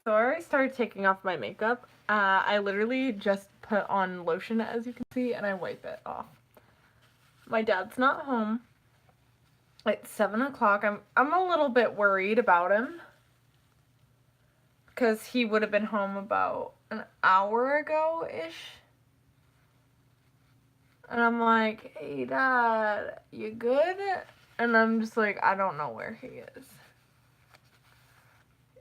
So I already started taking off my makeup. I literally just put on lotion, as you can see, and I wipe it off. My dad's not home. It's 7 o'clock. I'm a little bit worried about him because he would have been home about an hour ago-ish. And I'm like, hey, Dad, you good? And I'm just like, I don't know where he is.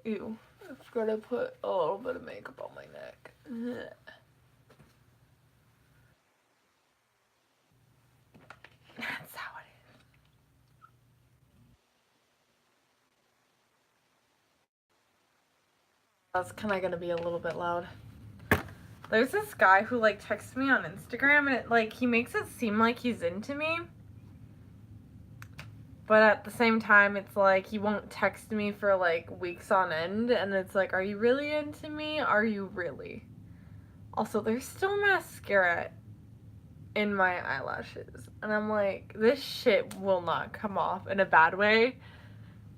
Ew. I forgot to put a little bit of makeup on my neck. That's how it is. That's kind of gonna be a little bit loud. There's this guy who like texts me on Instagram, and it like he makes it seem like he's into me, but at the same time it's like he won't text me for like weeks on end, and it's like, are you really into me? Are you really? Also, there's still mascara in my eyelashes, and I'm like, this shit will not come off in a bad way.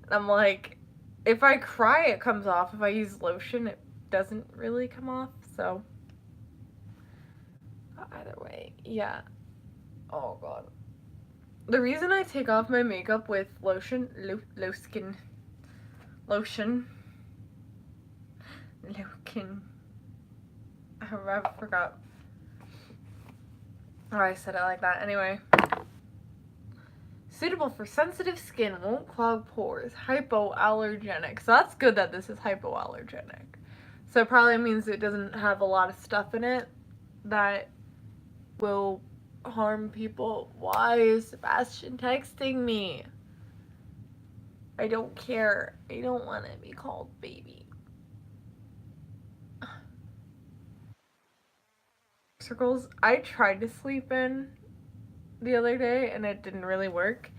And I'm like, if I cry it comes off, if I use lotion it doesn't really come off. So either way, yeah. Oh god. The reason I take off my makeup with lotion, lotion, I forgot why I said it like that. Anyway. Suitable for sensitive skin, won't clog pores, hypoallergenic. So that's good that this is hypoallergenic. So it probably means it doesn't have a lot of stuff in it that will harm people. Why is Sebastian texting me? I don't care. I don't want to be called baby. Circles. I tried to sleep in the other day and it didn't really work.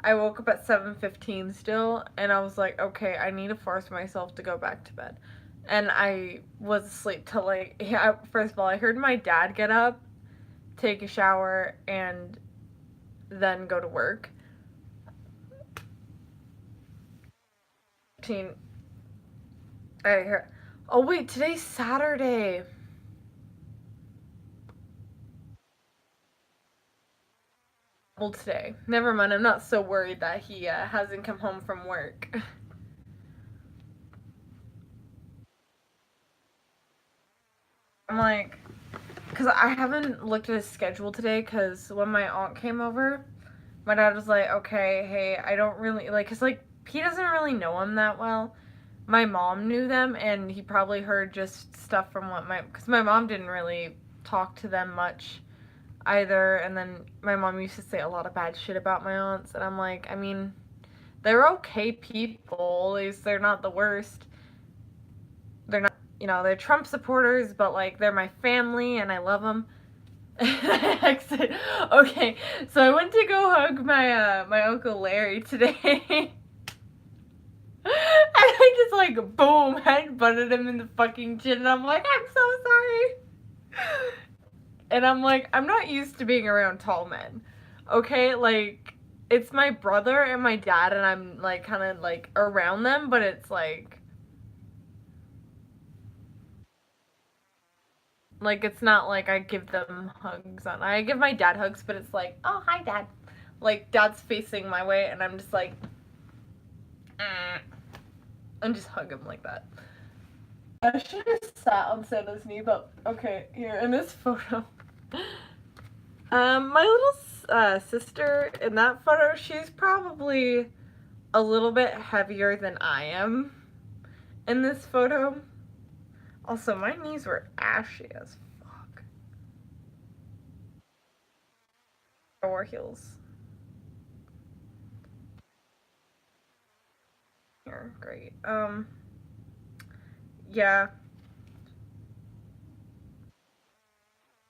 I woke up at 7:15 still, and I was like, okay, I need to force myself to go back to bed. And I was asleep till like, yeah, first of all, I heard my dad get up, take a shower, and then go to work. I heard, oh wait, today's Saturday. Well, today. Never mind, I'm not so worried that he hasn't come home from work. I'm like, because I haven't looked at his schedule today, because when my aunt came over, my dad was like, okay, hey, I don't really, like, because, like, he doesn't really know him that well. My mom knew them, and he probably heard just stuff from what because my mom didn't really talk to them much either, and then my mom used to say a lot of bad shit about my aunts, and I'm like, I mean, they're okay people, at least they're not the worst. They're not, they're Trump supporters, but, like, they're my family, and I love them. Okay, so I went to go hug my Uncle Larry today. And I just like boom head butted him in the fucking chin, and I'm like, I'm so sorry. And I'm like, I'm not used to being around tall men. Okay, like it's my brother and my dad, and I'm like kind of like around them, but it's like it's not like I give them hugs on. I give my dad hugs, but it's like, oh hi dad, like dad's facing my way, and I'm just like, and just hug him like that. I should have sat on Santa's knee, but okay, here in this photo. My little sister in that photo, she's probably a little bit heavier than I am in this photo. Also, my knees were ashy as fuck. I wore heels. Here, great. Yeah.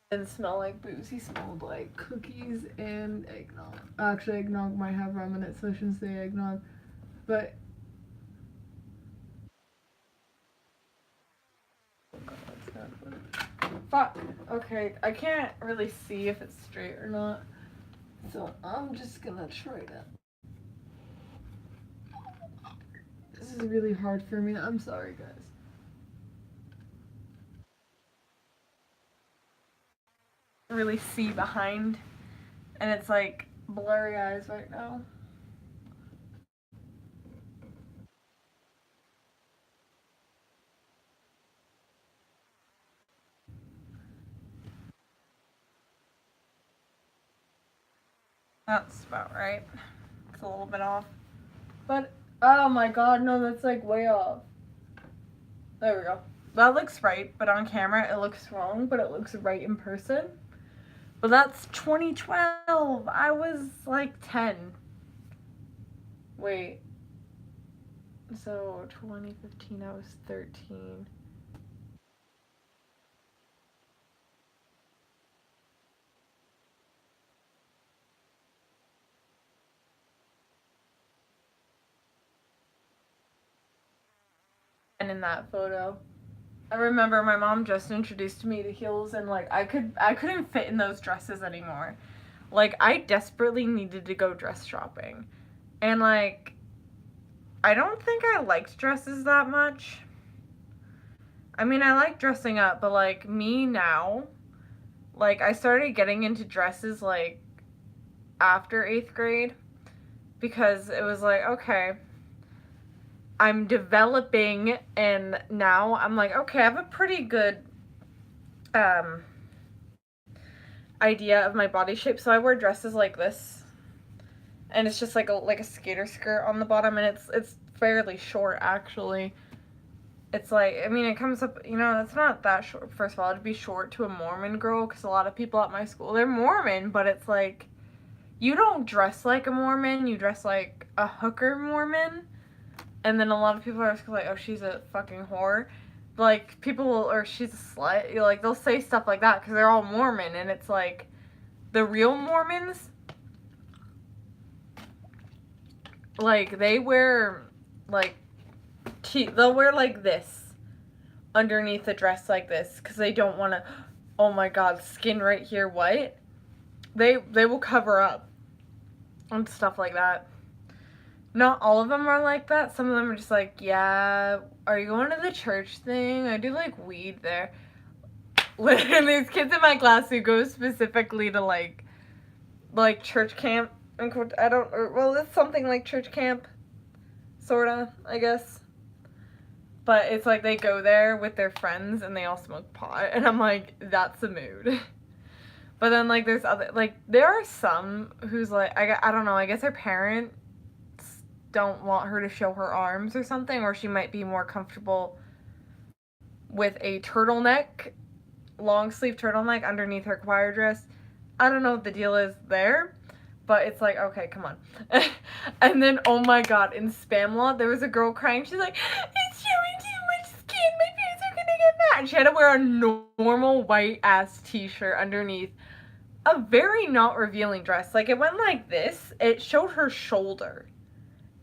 Didn't smell like booze. He smelled like cookies and eggnog. Actually, eggnog might have rum in it, so I shouldn't say eggnog. But fuck. Okay, I can't really see if it's straight or not, so I'm just gonna try to. This is really hard for me. I'm sorry, guys. really see behind, and it's like blurry eyes right now. That's about right. It's a little bit off. But, oh my god, no, that's like way off. There we go. That looks right, but on camera it looks wrong, but it looks right in person. But that's 2012. I was like 10. Wait. So 2015, I was 13. And in that photo, I remember my mom just introduced me to heels, and like I couldn't fit in those dresses anymore. Like I desperately needed to go dress shopping. And like I don't think I liked dresses that much. I mean, I like dressing up, but like me now, like I started getting into dresses like after 8th grade because it was like, okay, I'm developing, and now I'm like, okay, I have a pretty good um idea of my body shape, so I wear dresses like this, and it's just like a skater skirt on the bottom, and it's fairly short actually. It's like, I mean, it comes up, you know, it's not that short. First of all, it'd be short to a Mormon girl because a lot of people at my school, they're Mormon, but it's like, you don't dress like a Mormon, you dress like a hooker Mormon. And then a lot of people are like, oh, she's a fucking whore. Like, people will, or she's a slut. You know, like, they'll say stuff like that because they're all Mormon. And it's like, the real Mormons, like, they wear, like, they'll wear like this underneath a dress like this because they don't want to, oh my god, skin right here, what? They will cover up and stuff like that. Not all of them are like that. Some of them are just like, yeah, are you going to the church thing? I do like weed there. Literally, there's kids in my class who go specifically to like church camp. I don't, or, well, it's something like church camp, sorta, I guess. But it's like they go there with their friends and they all smoke pot, and I'm like, that's the mood. But then like there's other, like there are some who's like, I don't know, I guess her parents don't want her to show her arms or something, or she might be more comfortable with a turtleneck, long sleeve turtleneck underneath her choir dress. I don't know what the deal is there, but it's like, okay, come on. And then, oh my god, in Spam Law, there was a girl crying. She's like, it's showing too much skin. My parents are gonna get mad. And she had to wear a normal white ass t-shirt underneath a very not revealing dress. Like, it went like this. It showed her shoulder.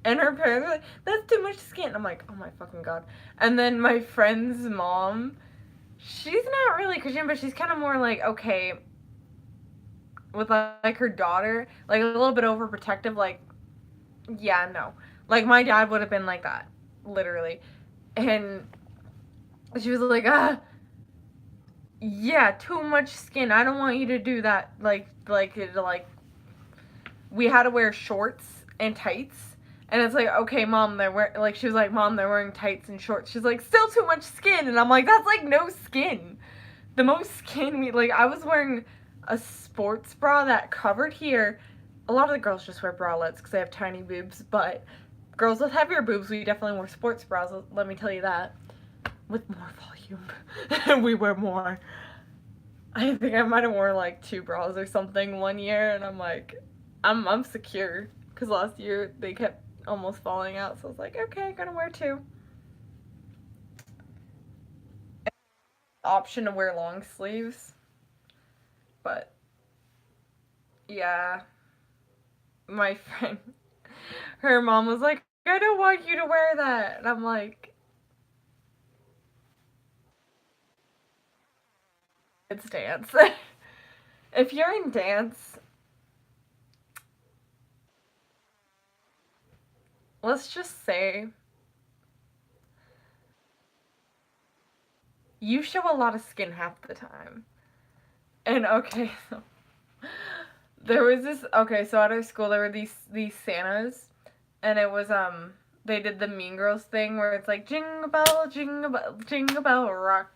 And her parents were like, that's too much skin. I'm like, oh my fucking god. And then my friend's mom, she's not really Christian, but she's kind of more like, okay, with like her daughter, like a little bit overprotective, like, yeah, no. Like my dad would have been like that, literally. And she was like, yeah, too much skin. I don't want you to do that. Like we had to wear shorts and tights. And it's like, okay, mom, they're wearing, like, she was like, mom, they're wearing tights and shorts. She's like, still too much skin. And I'm like, that's like no skin. The most skin like, I was wearing a sports bra that covered here. A lot of the girls just wear bralettes because they have tiny boobs, but girls with heavier boobs, we definitely wear sports bras, let me tell you that. With more volume. We wear more. I think I might have worn like 2 bras or something one year, and I'm like, I'm secure. Because last year they kept almost falling out, so I was like, okay, I'm gonna wear 2. Option to wear long sleeves, but yeah, my friend, her mom was like, I don't want you to wear that, and I'm like, it's dance. If you're in dance, let's just say you show a lot of skin half the time. And okay, so there was this okay, so at our school there were these Santas, and it was they did the Mean Girls thing where it's like jingle bell rock.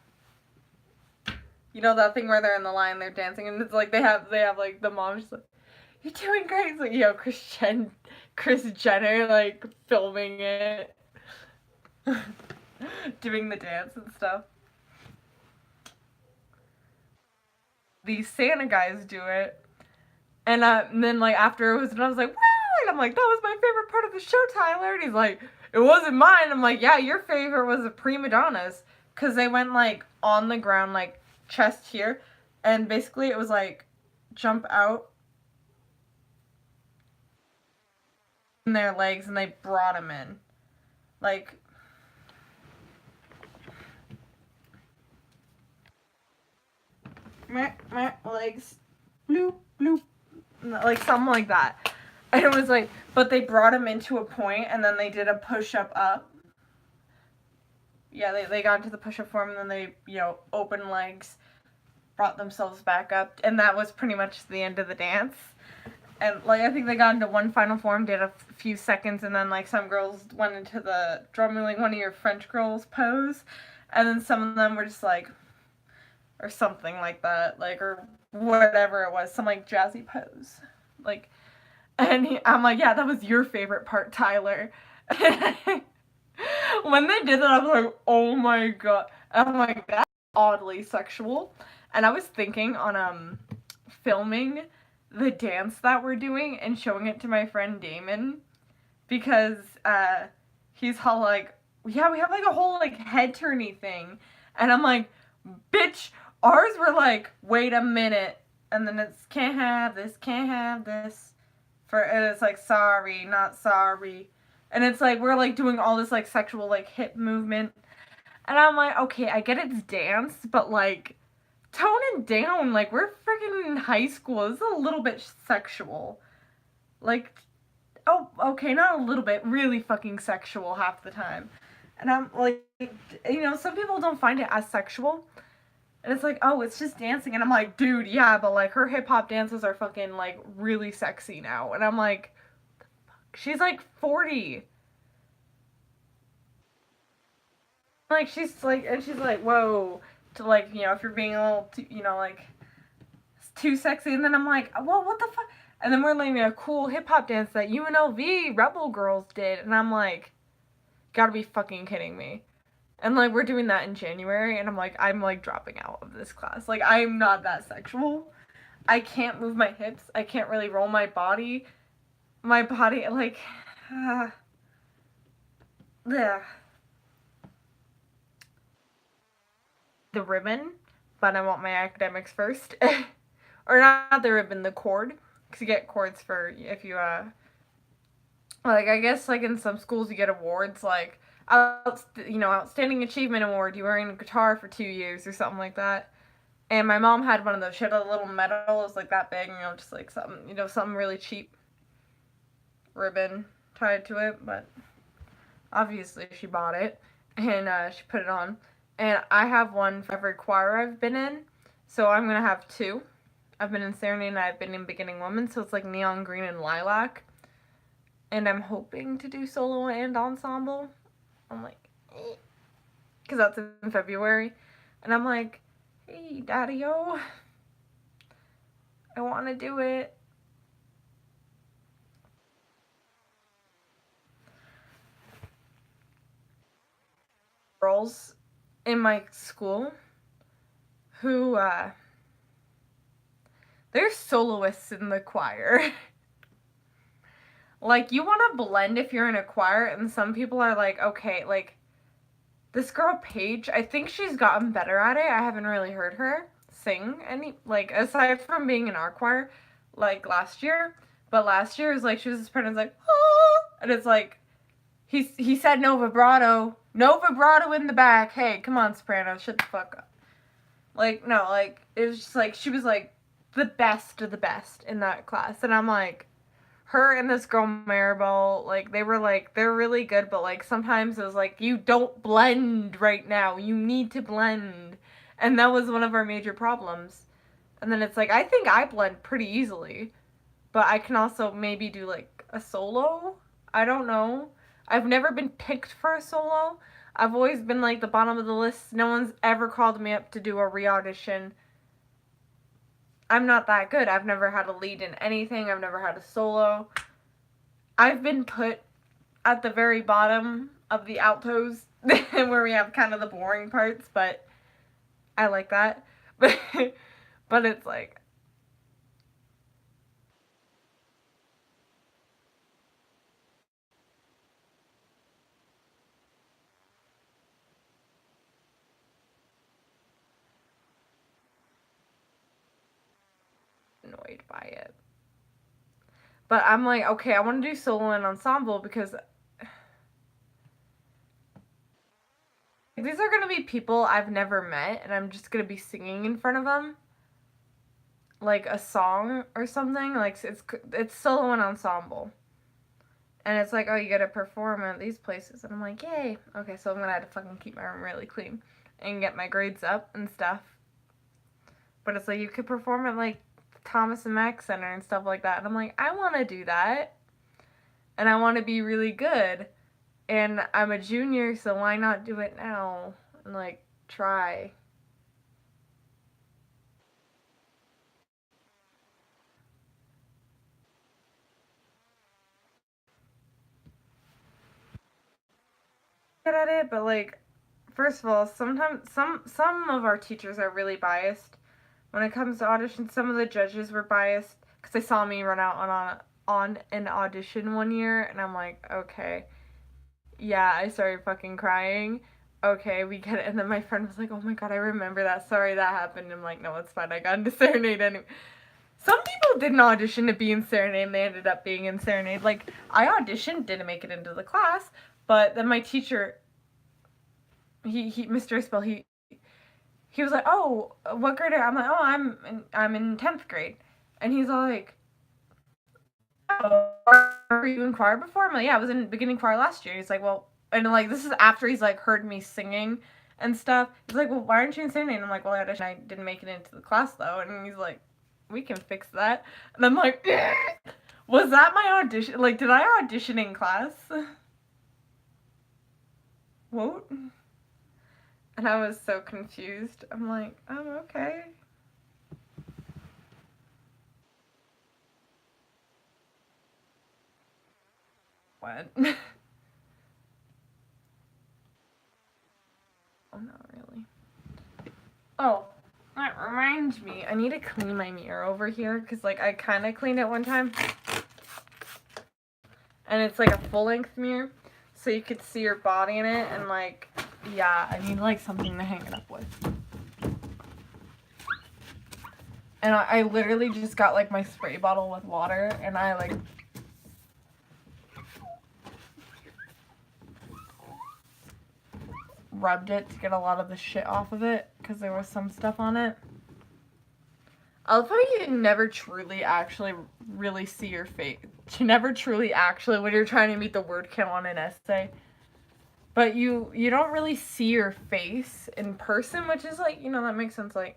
You know that thing where they're in the line, they're dancing, and it's like they have like the mom just like, "You're doing great." It's like, Chris Jenner like filming it, doing the dance and stuff. These Santa guys do it, and then like after it was done, I was like, "Wow!" And I'm like, "That was my favorite part of the show, Tyler." And he's like, "It wasn't mine." I'm like, "Yeah, your favorite was the prima donnas, cause they went like on the ground, like chest here, and basically it was like jump out in their legs, and they brought them in, like." Legs, bloop bloop, like something like that. And it was like, but they brought him into a point, and then they did a push up. Yeah, they got into the push up form, and then they, open legs, brought themselves back up, and that was pretty much the end of the dance. And like I think they got into one final form, did a few seconds, and then like some girls went into the drumming, one of your French girls pose, and then some of them were just like, or something like that, like, or whatever it was, some like jazzy pose, like, I'm like, yeah, that was your favorite part, Tyler. When they did that, I was like, oh my god. I'm like, that's oddly sexual. And I was thinking on filming the dance that we're doing and showing it to my friend Damon, because he's all like, yeah, we have like a whole like head turny thing, and I'm like, bitch, ours were like, wait a minute, and then it's can't have this, and it's like sorry, not sorry, and it's like we're like doing all this like sexual like hip movement, and I'm like, okay, I get it's dance, but like tone it down, like we're freaking in high school. This is a little bit sexual, like, oh, okay, not a little bit, really fucking sexual half the time. And I'm like, some people don't find it as sexual. And it's like, oh, it's just dancing. And I'm like, dude, yeah, but like her hip hop dances are fucking like really sexy now. And I'm like, she's like 40. Like, she's like, whoa. To like, if you're being a little too, like, too sexy. And then I'm like, well, what the fuck? And then we're learning a cool hip hop dance that UNLV Rebel Girls did. And I'm like, gotta be fucking kidding me. And like we're doing that in January, and I'm like dropping out of this class. Like, I'm not that sexual. I can't move my hips. I can't really roll my body. My body, like, yeah. The ribbon, but I want my academics first. Or not the ribbon, the cord. Because you get cords for if you, like, I guess, like, in some schools you get awards, like, outstanding achievement award, you were in a guitar for 2 years or something like that. And my mom had one of those. She had a little medal, it was like that big, just like something really cheap ribbon tied to it, but obviously she bought it, and she put it on. And I have one for every choir I've been in, so I'm gonna have two. I've been in Serenade and I've been in Beginning Woman, so it's like neon green and lilac. And I'm hoping to do solo and ensemble. I'm like, because that's in February. And I'm like, hey, daddy-o, I want to do it. Girls in my school who, they're soloists in the choir. Like, you want to blend if you're in a choir, and some people are like, okay, like, this girl Paige, I think she's gotten better at it. I haven't really heard her sing any, like, aside from being in our choir, like, last year. But last year, it was like, she was this person, like, oh, and it's like, he said no vibrato in the back. Hey, come on, soprano, shut the fuck up. Like, no, like, it was just like, she was like the best of the best in that class. And I'm like, her and this girl Maribel, like, they're really good, but like sometimes it was like, you don't blend right now. You need to blend. And that was one of our major problems. And then it's like, I think I blend pretty easily, but I can also maybe do like a solo. I don't know. I've never been picked for a solo. I've always been like the bottom of the list. No one's ever called me up to do a re-audition. I'm not that good. I've never had a lead in anything. I've never had a solo. I've been put at the very bottom of the altos where we have kind of the boring parts, but I like that. But it's like, annoyed by it. But I'm like, okay, I want to do solo and ensemble because these are going to be people I've never met and I'm just going to be singing in front of them like a song or something. Like it's solo and ensemble. And it's like, oh, you got to perform at these places. And I'm like, yay. Okay, so I'm going to have to fucking keep my room really clean and get my grades up and stuff. But it's like, you could perform at like Thomas and Mack Center and stuff like that. And I'm like, I want to do that. And I want to be really good. And I'm a junior, so why not do it now? And like, try. Good at it, but like, first of all, sometimes some of our teachers are really biased when it comes to auditions. Some of the judges were biased because they saw me run out on an audition one year, and I'm like, okay, yeah, I started fucking crying. Okay, we get it. And then my friend was like, oh my god, I remember that. Sorry that happened. I'm like, no, it's fine. I got into Serenade anyway. Some people didn't audition to be in Serenade and they ended up being in Serenade. Like, I auditioned, didn't make it into the class, but then my teacher, Mr. Isbell, he was like, oh, what grade I'm like, oh, I'm in 10th grade. And he's all like, oh, were you in choir before? I'm like, yeah, I was in beginning choir last year. He's like, well, and like, this is after he's like heard me singing and stuff. He's like, well, why aren't you in Serenade? And I'm like, well, I didn't make it into the class though. And he's like, we can fix that. And I'm like, was that my audition? Like, did I audition in class? What? And I was so confused. I'm like, oh, okay. What? Oh, not really. Oh, that reminds me. I need to clean my mirror over here because, like, I kind of cleaned it one time. And it's, like, a full-length mirror. So you could see your body in it. And, like, yeah, I need, like, something to hang it up with. And I literally just got, like, my spray bottle with water. And I, like, rubbed it to get a lot of the shit off of it because there was some stuff on it. I love how you never truly actually really see your face. You never truly actually, when you're trying to meet the word count on an essay, but you don't really see your face in person, which is like, you know, that makes sense. Like,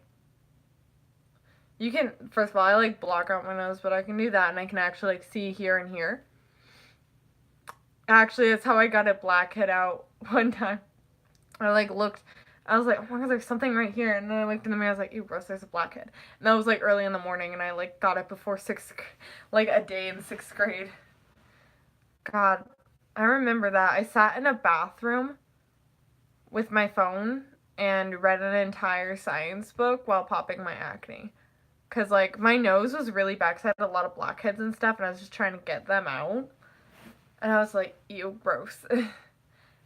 you can, first of all, I like block out my nose, but I can do that and I can actually like see here and here. Actually, that's how I got a blackhead out one time. I like looked, I was like, oh my god, there's something right here. And then I looked in the mirror, I was like, ew, gross, there's a blackhead. And that was like early in the morning and I like got it before like a day in 6th grade. God, I remember that. I sat in a bathroom with my phone and read an entire science book while popping my acne. Cause like my nose was really bad because I had a lot of blackheads and stuff and I was just trying to get them out. And I was like, ew, gross.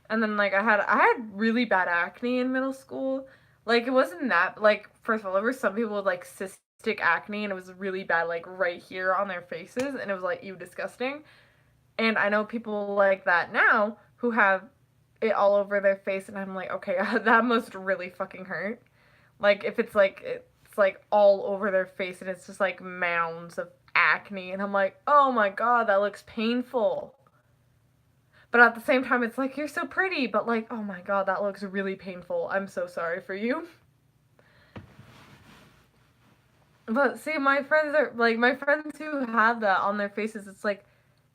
And then like I had really bad acne in middle school. Like it wasn't that like first of all there were some people with like cystic acne and it was really bad like right here on their faces and it was like ew disgusting. And I know people like that now who have it all over their face and I'm like okay that must really fucking hurt. Like if it's like all over their face and it's just like mounds of acne and I'm like oh my god that looks painful. But at the same time, it's like, you're so pretty, but like, oh my god, that looks really painful. I'm so sorry for you. But see, my friends who have that on their faces, it's like,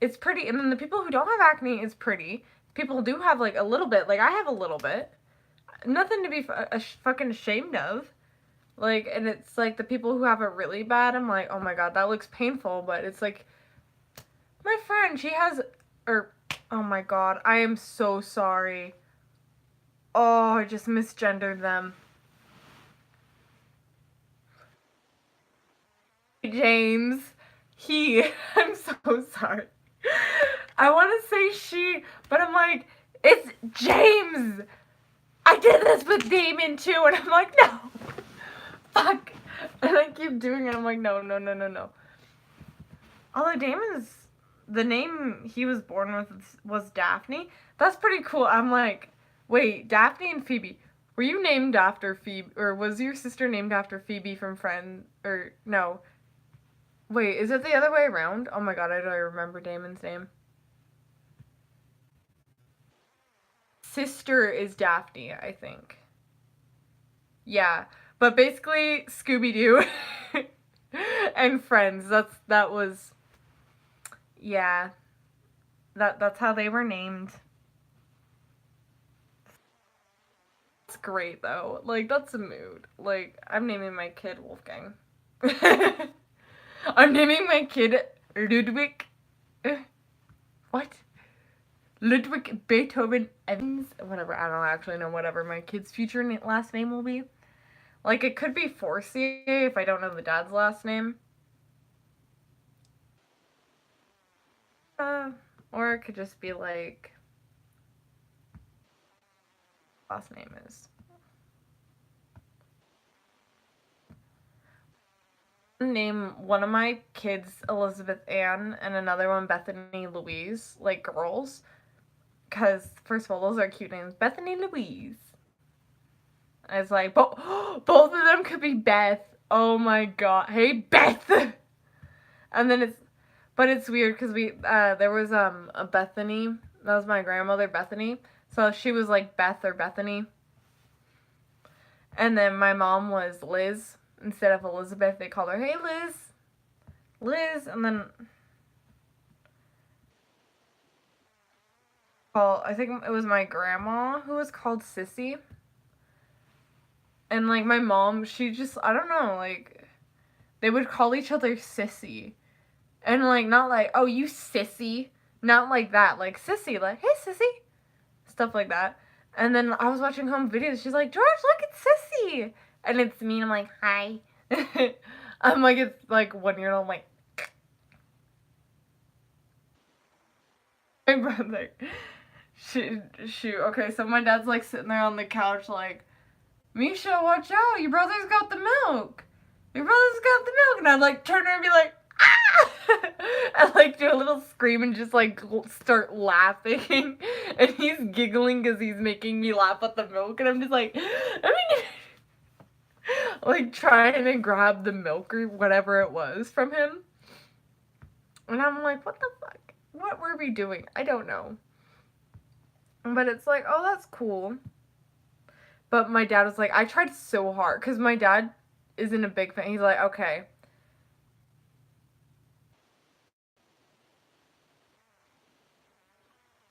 it's pretty. And then the people who don't have acne, it's pretty. People do have like a little bit, like I have a little bit. Nothing to be fucking ashamed of. Like, and it's like the people who have it really bad, I'm like, oh my god, that looks painful. But it's like, my friend, she has, or, oh my god, I am so sorry. Oh, I just misgendered them. James. He. I'm so sorry. I want to say she, but I'm like, it's James. I did this with Damon too, and I'm like, no. Fuck. And I keep doing it. I'm like, no, no, no, no, no. Although Damon's, the name he was born with was Daphne. That's pretty cool. I'm like, wait, Daphne and Phoebe. Were you named after Phoebe, or was your sister named after Phoebe from Friends? Or no? Wait, is it the other way around? Oh my god, I don't remember Damon's name. Sister is Daphne, I think. Yeah, but basically Scooby Doo and Friends. That was, yeah. That's how they were named. It's great though. Like that's a mood. Like I'm naming my kid Wolfgang. I'm naming my kid Ludwig. What? Ludwig Beethoven Evans? Whatever. I don't actually know whatever my kid's future last name will be. Like it could be Forcier if I don't know the dad's last name. Or it could just be like last name is. Name one of my kids Elizabeth Ann and another one Bethany Louise, like girls. Because, first of all, those are cute names. Bethany Louise. I was like, both of them could be Beth. Oh my god. Hey, Beth! And then but it's weird because there was, a Bethany. That was my grandmother, Bethany. So she was like Beth or Bethany. And then my mom was Liz. Instead of Elizabeth, they called her, hey, Liz. Liz. And then, well, I think it was my grandma who was called Sissy. And, like, my mom, she just, I don't know, like, they would call each other Sissy. And, like, not like, oh, you sissy. Not like that. Like, Sissy. Like, hey, Sissy. Stuff like that. And then I was watching home videos. She's like, George, look, it's Sissy. And it's me, and I'm like, hi. I'm like, it's like 1 year old. I'm like, my brother. Okay, so my dad's like sitting there on the couch, like, Misha, watch out, your brother's got the milk. Your brother's got the milk. And I'd like turn her and be like, ah! I like do a little scream and just like start laughing. And he's giggling because he's making me laugh at the milk. And I'm just like, I mean, like trying to grab the milk or whatever it was from him. And I'm like, what the fuck? What were we doing? I don't know. But it's like, oh, that's cool. But my dad was like, I tried so hard. Because my dad isn't a big fan. He's like, okay.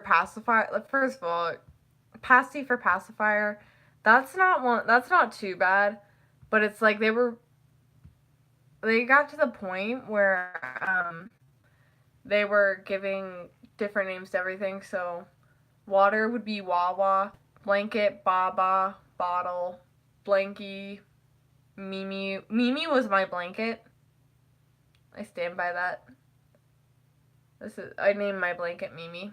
Pacifier. Like, first of all, Pasty for pacifier. That's not too bad. But it's like they got to the point where they were giving different names to everything. So water would be Wawa, blanket, Baba, bottle, Blanky, Mimi. Mimi was my blanket. I stand by that. I named my blanket Mimi.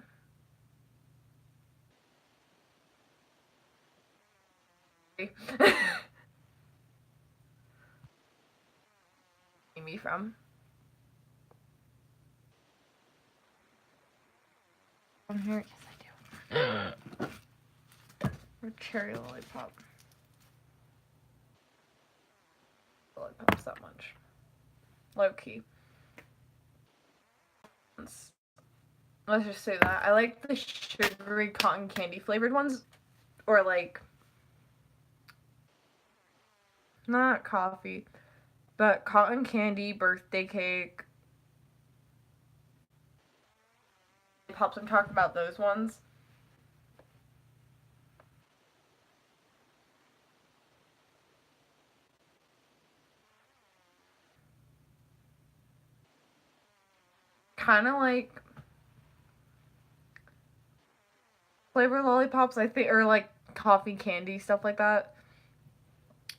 Mimi from. From here? Yes, I do. Or cherry lollipop. Lollipops that much. Low key. Let's just say that. I like the sugary cotton candy flavored ones. Or like, not coffee, But cotton candy, birthday cake, pops. I'm talking about those ones. Kind of like flavor lollipops, I think, or like coffee candy, stuff like that.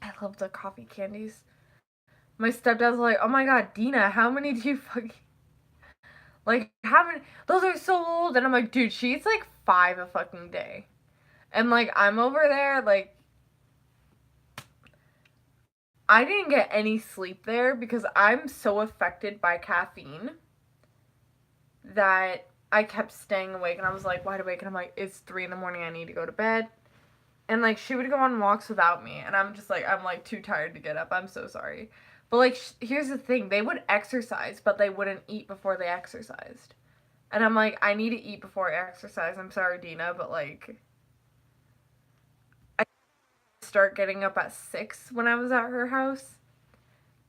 I love the coffee candies. My stepdad's like, oh my god, Dina, how many do you fucking like? How many? Those are so old. And I'm like, dude, she eats like 5 a fucking day. And like, I'm over there, like, I didn't get any sleep there because I'm so affected by caffeine that I kept staying awake. And I was like wide awake. And I'm like, it's 3 in the morning. I need to go to bed. And like, she would go on walks without me. And I'm just like, I'm like too tired to get up. I'm so sorry. But like, here's the thing, they would exercise, but they wouldn't eat before they exercised. And I'm like, I need to eat before I exercise. I'm sorry, Dina, but like, I start getting up at 6 when I was at her house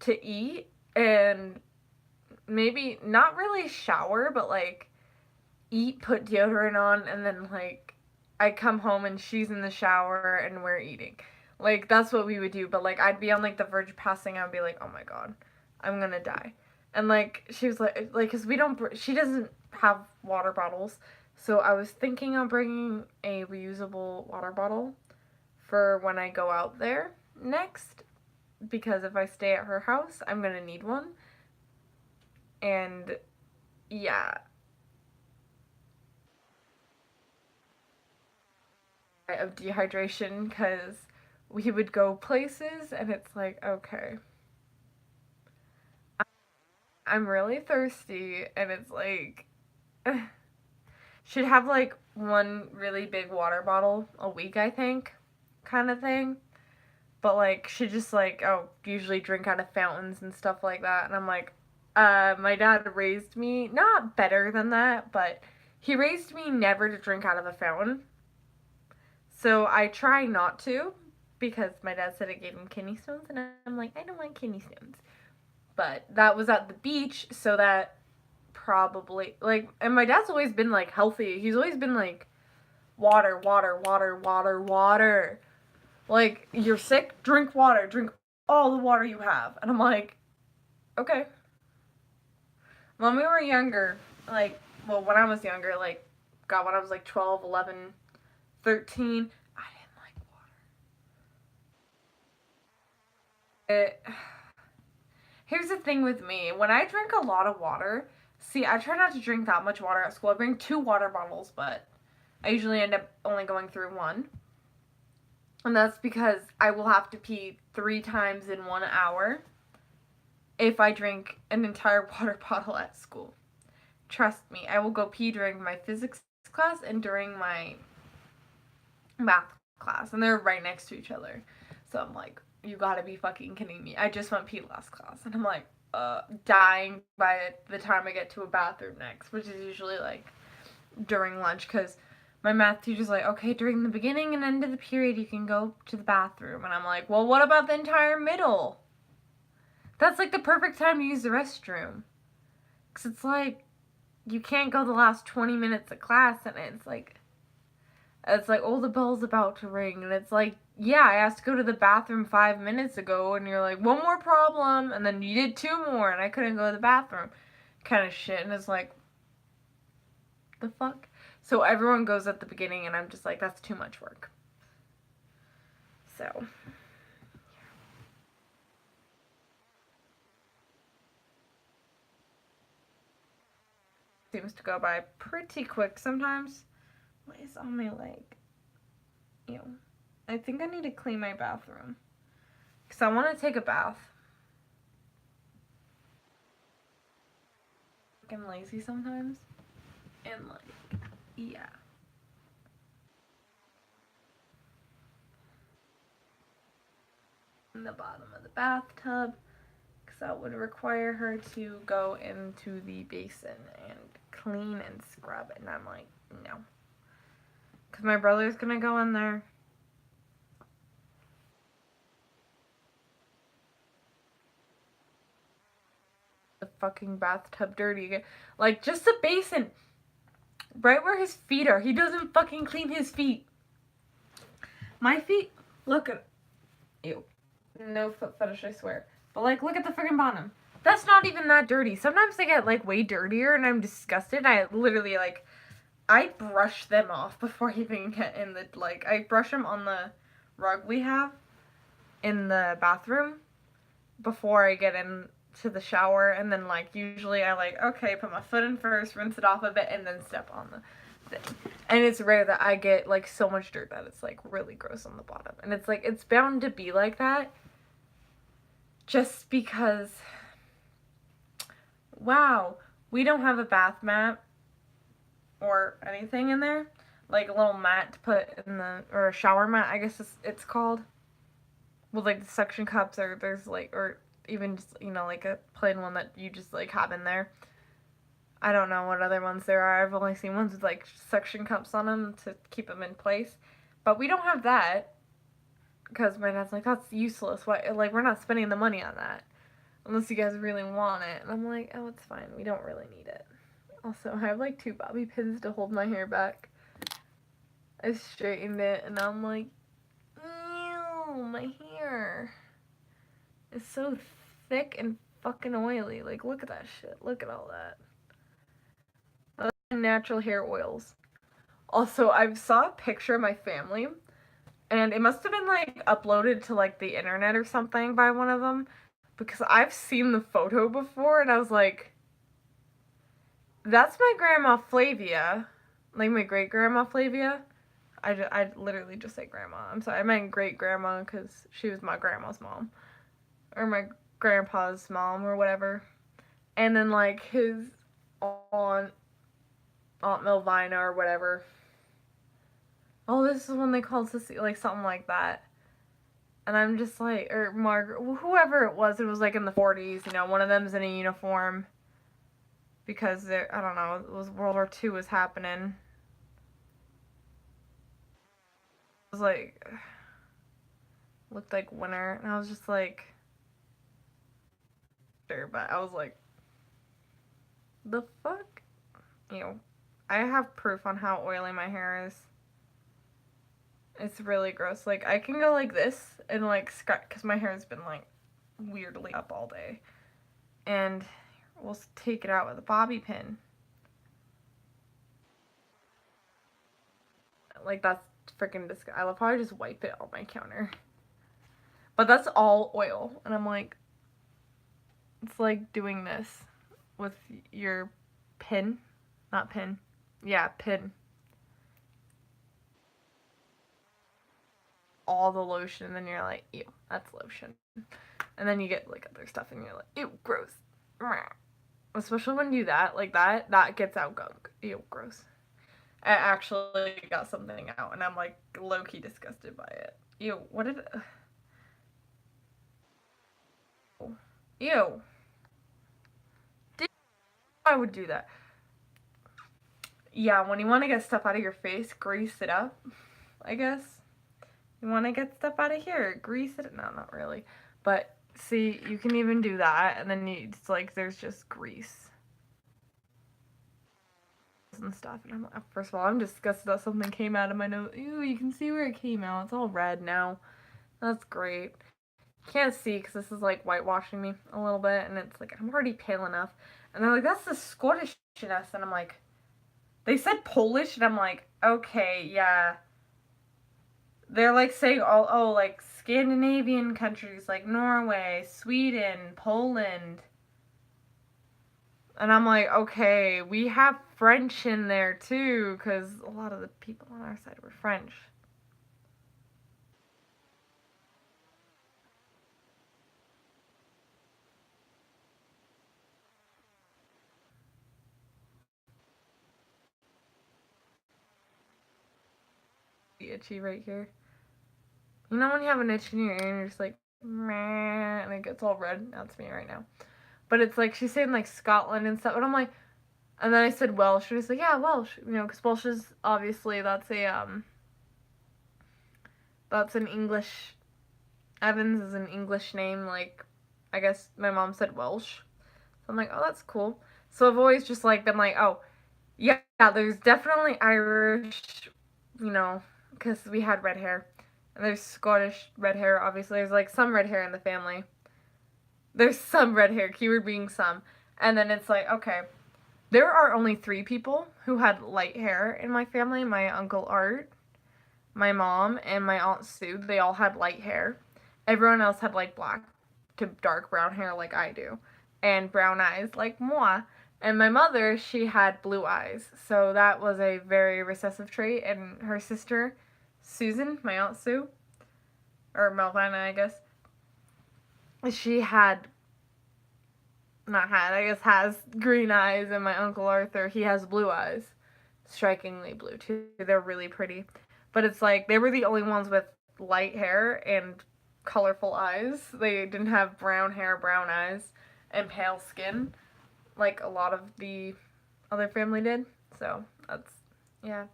to eat, and maybe not really shower, but like eat, put deodorant on, and then like I come home and she's in the shower and we're eating. Like that's what we would do. But like I'd be on like the verge of passing out and be like, oh my god, I'm gonna die. And like she was like, cause we don't, she doesn't have water bottles, so I was thinking of bringing a reusable water bottle for when I go out there next, because if I stay at her house, I'm gonna need one. And yeah, of dehydration, because we would go places and it's like, okay, I'm really thirsty, and it's like, should have like one really big water bottle a week, I think, kind of thing. But like, should just like, oh, usually drink out of fountains and stuff like that. And I'm like, my dad raised me not better than that, but he raised me never to drink out of a fountain. So I try not to, because my dad said it gave him kidney stones, and I'm like, I don't want kidney stones. But that was at the beach, so that probably, like, and my dad's always been like healthy. He's always been like, water, water, water, water, water. Like, you're sick, drink water, drink all the water you have. And I'm like, okay. When we were younger, like, well, when I was younger, like, God, when I was like 12, 11, 13, I didn't like water. Here's the thing with me. When I drink a lot of water, see, I try not to drink that much water at school. I bring 2 water bottles, but I usually end up only going through one. And that's because I will have to pee 3 times in 1 hour if I drink an entire water bottle at school. Trust me, I will go pee during my physics class and during my math class, and they're right next to each other. So I'm like, you gotta be fucking kidding me. I just went pee last class, and I'm like, dying by the time I get to a bathroom next, which is usually like during lunch, because my math teacher's like, okay, during the beginning and end of the period, you can go to the bathroom. And I'm like, well, what about the entire middle? That's like the perfect time to use the restroom. Because it's like, you can't go the last 20 minutes of class, and it's like, oh, the bell's about to ring. And it's like, yeah, I asked to go to the bathroom 5 minutes ago, and you're like, one more problem. And then you did 2 more, and I couldn't go to the bathroom. Kind of shit. And it's like, the fuck? So everyone goes at the beginning, and I'm just like, that's too much work. So, seems to go by pretty quick sometimes. What is on my leg? Ew. I think I need to clean my bathroom, because I want to take a bath. I'm lazy sometimes. And like, yeah. In the bottom of the bathtub, because that would require her to go into the basin and clean and scrub. And I'm like, no. Because my brother's going to go in there. the fucking bathtub dirty again. Like, just the basin. Right where his feet are. He doesn't fucking clean his feet. My feet, look at, ew. No foot fetish, I swear. But, like, look at the freaking bottom. That's not even that dirty. Sometimes they get, like, way dirtier and I'm disgusted. I literally, like, I brush them off before I even get in the, like, I brush them on the rug we have in the bathroom before I get into the shower, and then, like, usually I, like, okay, put my foot in first, rinse it off a bit, and then step on the thing. And it's rare that I get, like, so much dirt that it's, like, really gross on the bottom. And it's, like, it's bound to be like that just because, wow, we don't have a bath mat or anything in there. Like, a little mat to put in the, or a shower mat, I guess it's called. With, like, the suction cups, or there's, like, or even just, you know, like a plain one that you just, like, have in there. I don't know what other ones there are. I've only seen ones with, like, suction cups on them to keep them in place. But we don't have that. Because my dad's like, that's useless. Why? Like, we're not spending the money on that. Unless you guys really want it. And I'm like, oh, it's fine. We don't really need it. Also, I have, like, 2 bobby pins to hold my hair back. I straightened it, and I'm like, ew, my hair is so thick and fucking oily. Like, look at that shit. Look at all that. Those are natural hair oils. Also, I saw a picture of my family, and it must have been, like, uploaded to, like, the internet or something by one of them, because I've seen the photo before, and I was like, that's my grandma Flavia. Like, my great-grandma Flavia. I literally just say grandma. I'm sorry, I meant great-grandma, because she was my grandma's mom. Or my grandpa's mom, or whatever. And then, like, his aunt Melvina, or whatever. Oh, this is when they called Cecilia, like, something like that. And I'm just like, or Margaret, whoever it was like in the 40s, you know, one of them's in a uniform. Because, I don't know, it was World War II was happening. It was like, looked like winter. And I was just like, sure, but I was like, the fuck? You know, I have proof on how oily my hair is. It's really gross. Like, I can go like this and, like, scratch, because my hair has been, like, weirdly up all day. And we'll take it out with a bobby pin. Like, that's freaking disgusting. I'll probably just wipe it on my counter. But that's all oil. And I'm like, it's like doing this with your pin. Not pin. Yeah, pin. All the lotion, and then you're like, ew, that's lotion. And then you get, like, other stuff, and you're like, ew, gross. Especially when you do that, like, that gets out gunk. Ew, gross. I actually got something out, and I'm, like, low-key disgusted by it. Ew, what did... Ew. I would do that. Yeah, when you want to get stuff out of your face, grease it up, I guess. You want to get stuff out of here, grease it. No, not really. But, see, you can even do that, and then it's like, there's just grease and stuff. And I'm like, first of all, I'm disgusted that something came out of my nose. Ew, you can see where it came out. It's all red now. That's great. Can't see because this is like whitewashing me a little bit, and it's like, I'm already pale enough. And they're like, that's the Scottishness. And I'm like, they said Polish, and I'm like, okay, yeah. They're like saying oh, like Scandinavian countries like Norway, Sweden, Poland. And I'm like, okay, we have French in there too, because a lot of the people on our side were French. Itchy right here. You know when you have an itch in your ear and you're just like, meh, and it gets all red? That's me right now. But it's like, she's saying like Scotland and stuff, and I'm like, and then I said Welsh, and she's like, yeah, Welsh, you know, because Welsh is obviously, that's an Evans is an English name, like, I guess my mom said Welsh, So I'm like, oh, that's cool. So I've always just like been like, oh, yeah, there's definitely Irish, you know, because we had red hair. And there's Scottish red hair, obviously. There's like some red hair in the family. There's some red hair, keyword being some. And then it's like, okay, there are only three people who had light hair in my family: my uncle Art, my mom, and my aunt Sue. They all had light hair. Everyone else had like black to dark brown hair like I do, and brown eyes like moi. And my mother, she had blue eyes. So that was a very recessive trait. And her sister, Susan, my aunt Sue, or Melvina, I guess, she had, not had, I guess has green eyes. And my uncle Arthur, he has blue eyes. Strikingly blue, too. They're really pretty. But it's like, they were the only ones with light hair and colorful eyes. They didn't have brown hair, brown eyes, and pale skin like a lot of the other family did. So that's, yeah.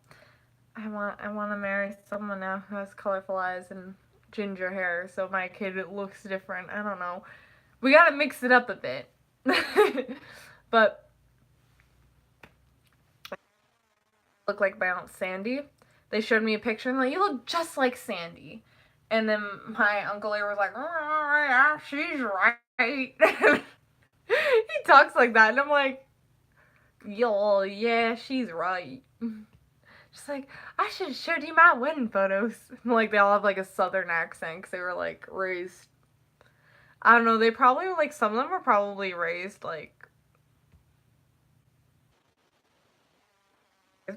I want to marry someone now who has colorful eyes and ginger hair, so my kid looks different. I don't know. We gotta mix it up a bit. But look like my aunt Sandy. They showed me a picture and like, you look just like Sandy. And then my uncle was like, oh yeah, she's right. He talks like that, and I'm like, yo, yeah, she's right. She's like, I should have showed you my wedding photos. Like, they all have like a southern accent because they were like raised. I don't know. They probably like some of them were probably raised like,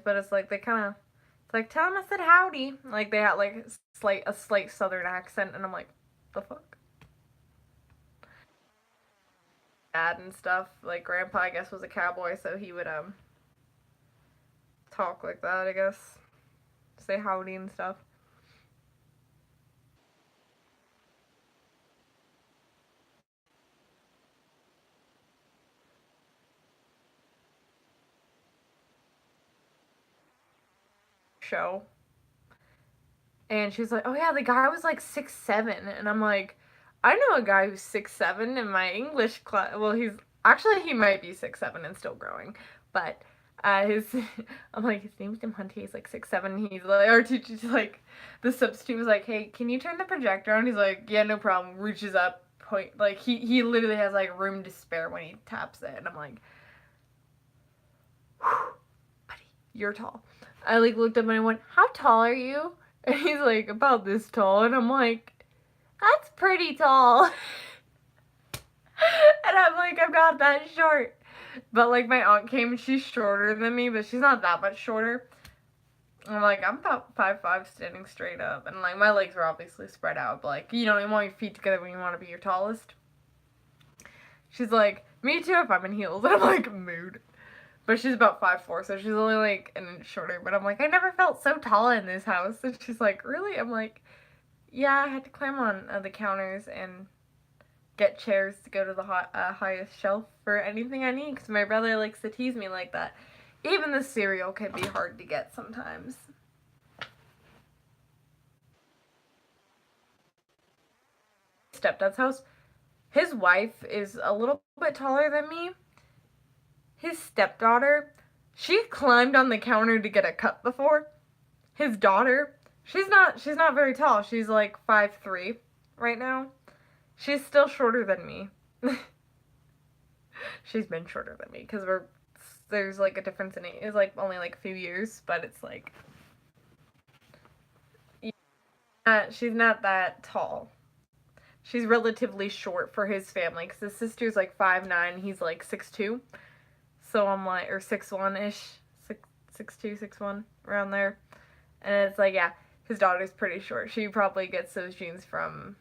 but it's like they kind of. It's like, tell them I said howdy. Like they had like a slight southern accent, and I'm like, the fuck. Dad and stuff. Like grandpa, I guess, was a cowboy, so he would talk like that. I guess say howdy and stuff. Show. And she was like, oh yeah, the guy was like 6'7", and I'm like, I know a guy who's 6'7" in my English class. Well, he's actually he might be 6'7" and still growing, but his I'm like, his name's Tim Hunty. He's like 6'7". He's like, our teacher's like, the substitute was like, hey, can you turn the projector on? He's like, yeah, no problem. Reaches up, point, like he literally has like room to spare when he taps it, and I'm like, buddy, you're tall. I like looked up and I went, how tall are you? And he's like, about this tall. And I'm like, that's pretty tall. And I'm like, I'm not that short. But like my aunt came and she's shorter than me, but she's not that much shorter. I'm like, I'm about 5'5" standing straight up. And like my legs are obviously spread out, but like, you know, you want your feet together when you want to be your tallest. She's like, me too if I'm in heels. And I'm like, mood. But she's about 5'4", so she's only like an inch shorter. But I'm like, I never felt so tall in this house. And she's like, really? I'm like, yeah, I had to climb on the counters and get chairs to go to the highest shelf for anything I need. Because my brother likes to tease me like that. Even the cereal can be hard to get sometimes. Stepdad's house. His wife is a little bit taller than me. His stepdaughter, she climbed on the counter to get a cup before. His daughter, she's not very tall. She's like 5'3" right now. She's still shorter than me. She's been shorter than me because there's like a difference in age. It's like only like a few years, but it's like she's not that tall. She's relatively short for his family because his sister's like 5'9", he's like 6'2". So I'm like, or 6'1" ish, 6'2", 6'1", around there. And it's like, yeah, his daughter's pretty short. She probably gets those genes from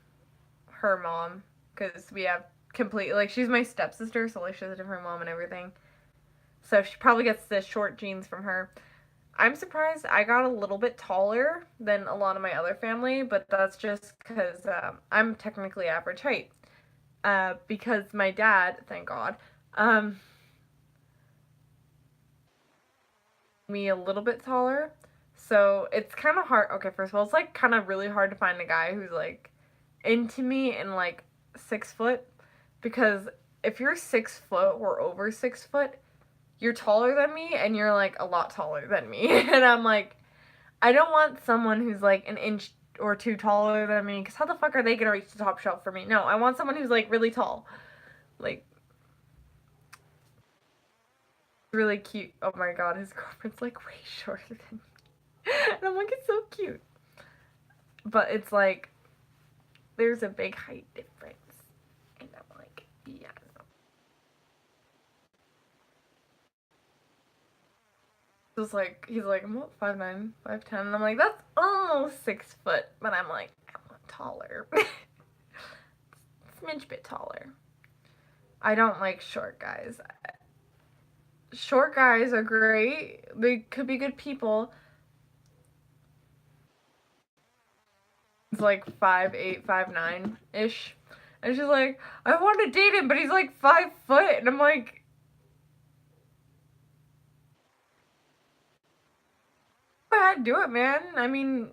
her mom because we have complete, like, she's my stepsister, so like she has a different mom and everything. So she probably gets the short genes from her. I'm surprised I got a little bit taller than a lot of my other family, but that's just because I'm technically average height. Because my dad, thank God, me a little bit taller. So it's kind of hard. Okay, first of all, it's like kind of really hard to find a guy who's like into me and like 6 foot because if you're 6 foot or over 6 foot, you're taller than me and you're like a lot taller than me. And I'm like, I don't want someone who's like an inch or two taller than me, because how the fuck are they gonna reach the top shelf for me? No, I want someone who's like really tall. Like, really cute. Oh my god, his girlfriend's like way shorter than me. And I'm like, it's so cute. But it's like, there's a big height difference. And I'm like, yeah. It was like, he's like, I'm what, 5'9", 5'10", and I'm like, that's almost 6 foot, but I'm like, I want taller. Smidge bit taller. I don't like short guys. Short guys are great. They could be good people. It's like 5'8", 5'9" ish. And she's like, I want to date him, but he's like 5 foot. And I'm like, go ahead, do it, man. I mean,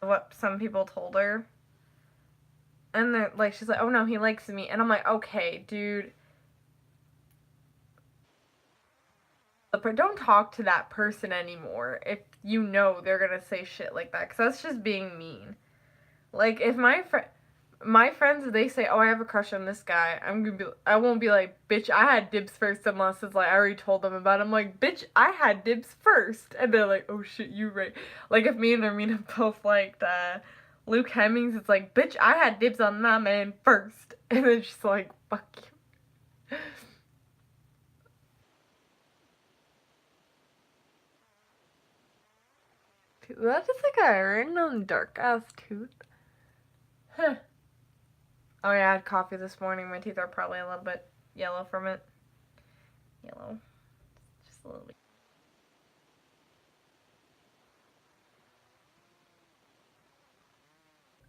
what some people told her. And then, like, she's like, oh no, he likes me. And I'm like, okay, dude. But don't talk to that person anymore if you know they're gonna say shit like that. Because that's just being mean. Like, if my friends, if they say, oh, I have a crush on this guy, I won't be like, bitch, I had dibs first, unless it's like, I already told them about it. I'm like, bitch, I had dibs first. And they're like, oh shit, you right. Like, if me and Armina both liked, Luke Hemmings, it's like, bitch, I had dibs on that man first. And then she's like, fuck you. That is like a random dark ass tooth. Huh. Oh yeah, I had coffee this morning. My teeth are probably a little bit yellow from it. Yellow. Just a little bit.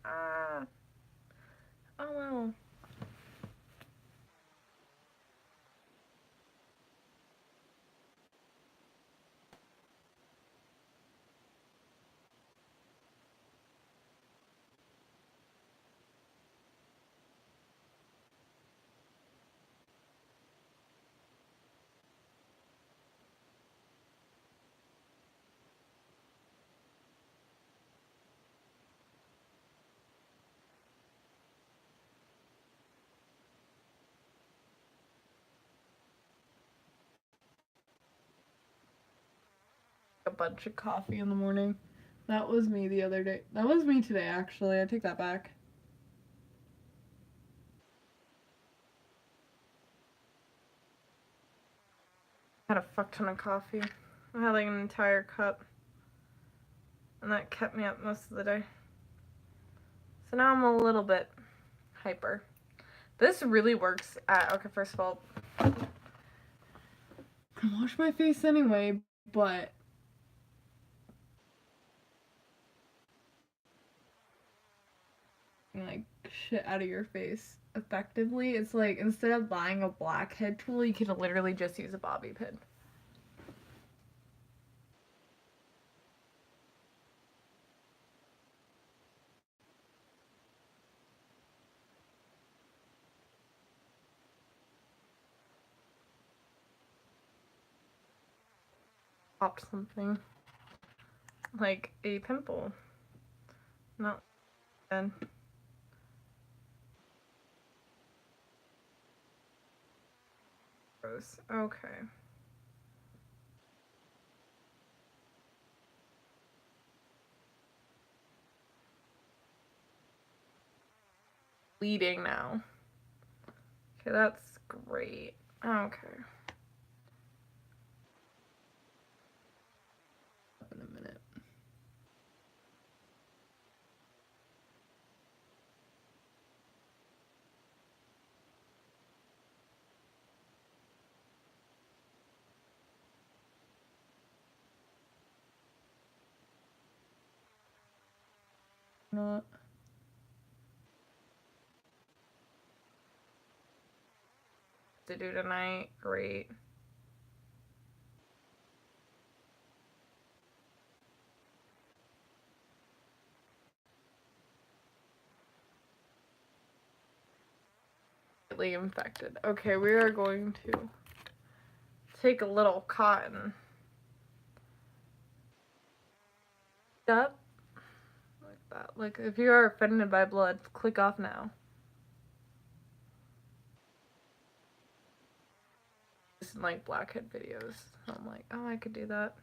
Ah. Oh well. A bunch of coffee in the morning. That was me the other day. That was me today, actually. I take that back. I had a fuck ton of coffee. I had like an entire cup. And that kept me up most of the day. So now I'm a little bit hyper. This really works at, okay, first of all, I wash my face anyway, but like shit out of your face effectively. It's like, instead of buying a blackhead tool, you could literally just use a bobby pin. Popped something. Like a pimple. Not bad. Gross. Okay. Bleeding now. Okay, that's great. Okay. In a minute. Not to do tonight. Great. infected. Okay, we are going to take a little cotton. Up. Like that. Like, if you are offended by blood, click off now. Just like blackhead videos. I'm like, oh, I could do that.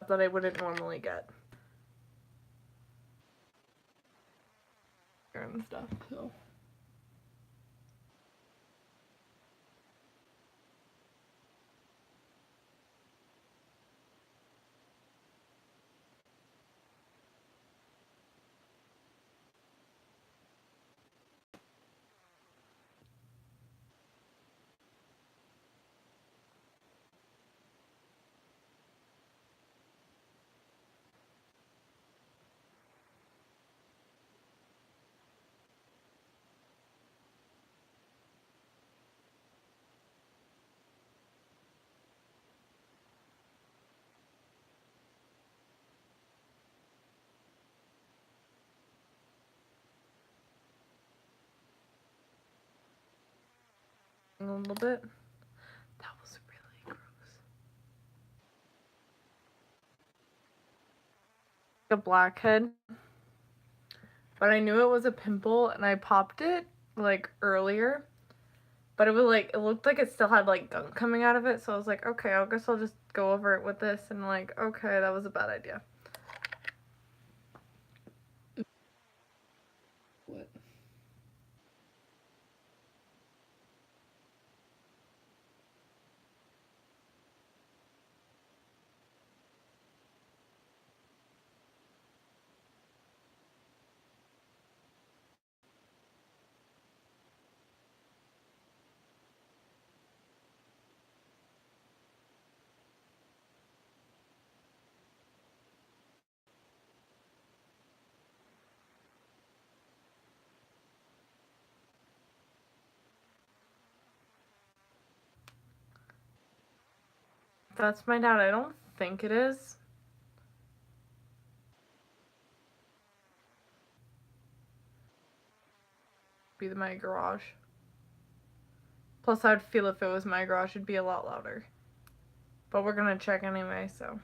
That I wouldn't normally get. And stuff, so. A little bit. That was really gross. A blackhead. But I knew it was a pimple and I popped it like earlier. But it was like, it looked like it still had like gunk coming out of it. So I was like, okay, I guess I'll just go over it with this. And like, okay, that was a bad idea. What? That's my dad. I don't think it is. Be my garage. Plus, I'd feel if it was my garage, it'd be a lot louder. But we're gonna check anyway, so.